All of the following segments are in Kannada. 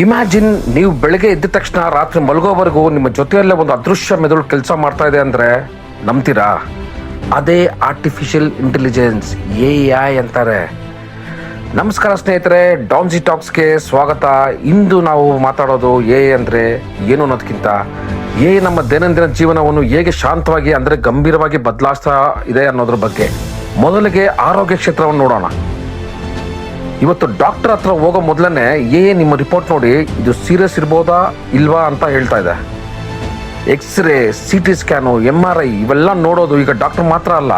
ಇಮ್ಯಾಜಿನ್ ನೀವು ಬೆಳಗ್ಗೆ ಎದ್ದ ತಕ್ಷಣ ರಾತ್ರಿ ಮಲಗೋವರೆಗೂ ನಿಮ್ಮ ಜೊತೆಯಲ್ಲೇ ಒಂದು ಅದೃಶ್ಯ ಮೆದುಳು ಕೆಲಸ ಮಾಡ್ತಾ ಇದೆ ಅಂದರೆ ನಂಬ್ತೀರಾ? ಅದೇ ಆರ್ಟಿಫಿಷಿಯಲ್ ಇಂಟೆಲಿಜೆನ್ಸ್, AI ಅಂತಾರೆ. ನಮಸ್ಕಾರ ಸ್ನೇಹಿತರೆ, ಡಾನ್ಜಿ ಟಾಕ್ಸ್ಗೆ ಸ್ವಾಗತ. ಇಂದು ನಾವು ಮಾತಾಡೋದು AI ಅಂದರೆ ಏನು ಅನ್ನೋದಕ್ಕಿಂತ AI ನಮ್ಮ ದೈನಂದಿನ ಜೀವನವನ್ನು ಹೇಗೆ ಶಾಂತವಾಗಿ ಅಂದರೆ ಗಂಭೀರವಾಗಿ ಬದಲಾಯಿಸ್ತಾ ಇದೆ ಅನ್ನೋದ್ರ ಬಗ್ಗೆ. ಮೊದಲಿಗೆ ಆರೋಗ್ಯ ಕ್ಷೇತ್ರವನ್ನು ನೋಡೋಣ. ಇವತ್ತು ಡಾಕ್ಟರ್ ಹತ್ರ ಹೋಗೋ ಮೊದಲನೇ ನಿಮ್ಮ ರಿಪೋರ್ಟ್ ನೋಡಿ ಇದು ಸೀರಿಯಸ್ ಇರ್ಬೋದಾ ಇಲ್ವಾ ಅಂತ ಹೇಳ್ತಾ ಇದೆ. ಎಕ್ಸ್ರೇ, CT ಸ್ಕ್ಯಾನು, MRI ಇವೆಲ್ಲ ನೋಡೋದು ಈಗ ಡಾಕ್ಟರ್ ಮಾತ್ರ ಅಲ್ಲ,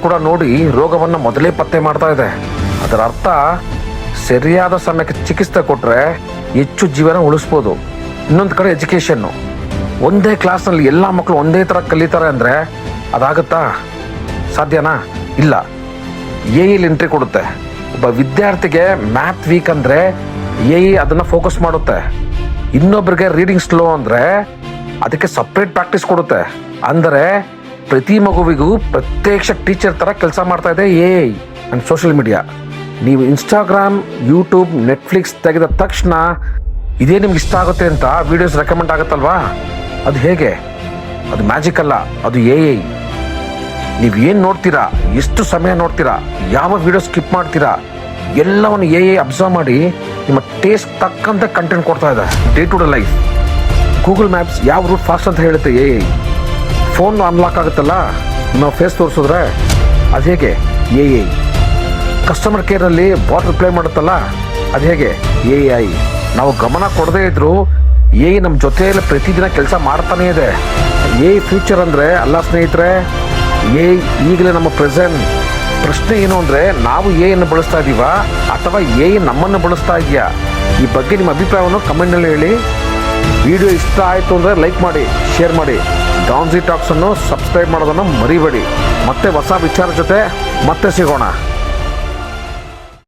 ಕೂಡ ನೋಡಿ ರೋಗವನ್ನು ಮೊದಲೇ ಪತ್ತೆ ಮಾಡ್ತಾ ಇದೆ. ಅದರ ಅರ್ಥ ಸರಿಯಾದ ಸಮಯಕ್ಕೆ ಚಿಕಿತ್ಸೆ ಕೊಟ್ಟರೆ ಹೆಚ್ಚು ಜೀವನ ಉಳಿಸ್ಬೋದು. ಇನ್ನೊಂದು ಕಡೆ ಎಜುಕೇಷನ್ನು, ಒಂದೇ ಕ್ಲಾಸ್ನಲ್ಲಿ ಎಲ್ಲ ಮಕ್ಕಳು ಒಂದೇ ಥರ ಕಲಿತಾರೆ ಅಂದರೆ ಅದಾಗುತ್ತಾ? ಸಾಧ್ಯನಾ? ಇಲ್ಲ. ಇಲ್ಲಿ ಎಂಟ್ರಿ ಕೊಡುತ್ತೆ. ಒಬ್ಬ ವಿದ್ಯಾರ್ಥಿಗೆ ಮ್ಯಾಥ್ ವೀಕ್ ಅಂದರೆ ಅದನ್ನು ಫೋಕಸ್ ಮಾಡುತ್ತೆ. ಇನ್ನೊಬ್ಬರಿಗೆ ರೀಡಿಂಗ್ ಸ್ಲೋ ಅಂದರೆ ಅದಕ್ಕೆ ಸಪ್ರೇಟ್ ಪ್ರಾಕ್ಟೀಸ್ ಕೊಡುತ್ತೆ. ಅಂದರೆ ಪ್ರತಿ ಮಗುವಿಗೂ ಪ್ರತ್ಯಕ್ಷ ಟೀಚರ್ ಥರ ಕೆಲಸ ಮಾಡ್ತಾ ಇದೆ ಆ್ಯಂಡ್ ಸೋಷಿಯಲ್ ಮೀಡಿಯಾ. ನೀವು ಇನ್ಸ್ಟಾಗ್ರಾಮ್, ಯೂಟ್ಯೂಬ್, ನೆಟ್ಫ್ಲಿಕ್ಸ್ ತೆಗೆದ ತಕ್ಷಣ ಇದೇ ನಿಮ್ಗೆ ಇಷ್ಟ ಆಗುತ್ತೆ ಅಂತ ವಿಡಿಯೋಸ್ ರೆಕಮೆಂಡ್ ಆಗುತ್ತಲ್ವಾ? ಅದು ಹೇಗೆ? ಅದು ಮ್ಯಾಜಿಕ್ ಅಲ್ಲ, ಅದು ನೀವು ಏನು ನೋಡ್ತೀರಾ, ಎಷ್ಟು ಸಮಯ ನೋಡ್ತೀರಾ, ಯಾವ ವಿಡಿಯೋ ಸ್ಕಿಪ್ ಮಾಡ್ತೀರಾ, ಎಲ್ಲವನ್ನು ಅಬ್ಸರ್ವ್ ಮಾಡಿ ನಿಮ್ಮ ಟೇಸ್ಟ್ ತಕ್ಕಂತೆ ಕಂಟೆಂಟ್ ಕೊಡ್ತಾ ಇದೆ. Day to day life. Google maps ಯಾವ ರೂಟ್ ಫಾಸ್ಟ್ ಅಂತ ಹೇಳುತ್ತೆ ಫೋನ್ ಅನ್ಲಾಕ್ ಆಗುತ್ತಲ್ಲ ನಾವು ಫೇಸ್ ತೋರಿಸಿದ್ರೆ, ಅದು ಹೇಗೆ? ಕಸ್ಟಮರ್ ಕೇರಲ್ಲಿ ಬಾಟ್ ರಿಪ್ಲೈ ಮಾಡುತ್ತಲ್ಲ, ಅದು ಹೇಗೆ? ನಾವು ಗಮನ ಕೊಡದೇ ಇದ್ರು ನಮ್ಮ ಜೊತೆಯಲ್ಲಿ ಪ್ರತಿದಿನ ಕೆಲಸ ಮಾಡ್ತಾನೇ ಇದೆ. ಫ್ಯೂಚರ್ ಅಂದರೆ ಅಲ್ಲ ಸ್ನೇಹಿತರೆ, ಈಗಲೇ ನಮ್ಮ ಪ್ರೆಸೆಂಟ್. ಪ್ರಶ್ನೆ ಏನು ಅಂದರೆ, ನಾವು ಅನ್ನು ಬಳಸ್ತಾ ಇದ್ದೀವಾ ಅಥವಾ ನಮ್ಮನ್ನು ಬಳಸ್ತಾ ಇದೆಯಾ? ಈ ಬಗ್ಗೆ ನಿಮ್ಮ ಅಭಿಪ್ರಾಯವನ್ನು ಕಮೆಂಟ್ನಲ್ಲಿ ಹೇಳಿ. ವಿಡಿಯೋ ಇಷ್ಟ ಆಯಿತು ಅಂದರೆ ಲೈಕ್ ಮಾಡಿ, ಶೇರ್ ಮಾಡಿ. ಡಾನ್ಜಿ ಟಾಕ್ಸನ್ನು ಸಬ್ಸ್ಕ್ರೈಬ್ ಮಾಡೋದನ್ನು ಮರಿಬೇಡಿ. ಮತ್ತೆ ಹೊಸ ವಿಚಾರ ಜೊತೆ ಮತ್ತೆ ಸಿಗೋಣ.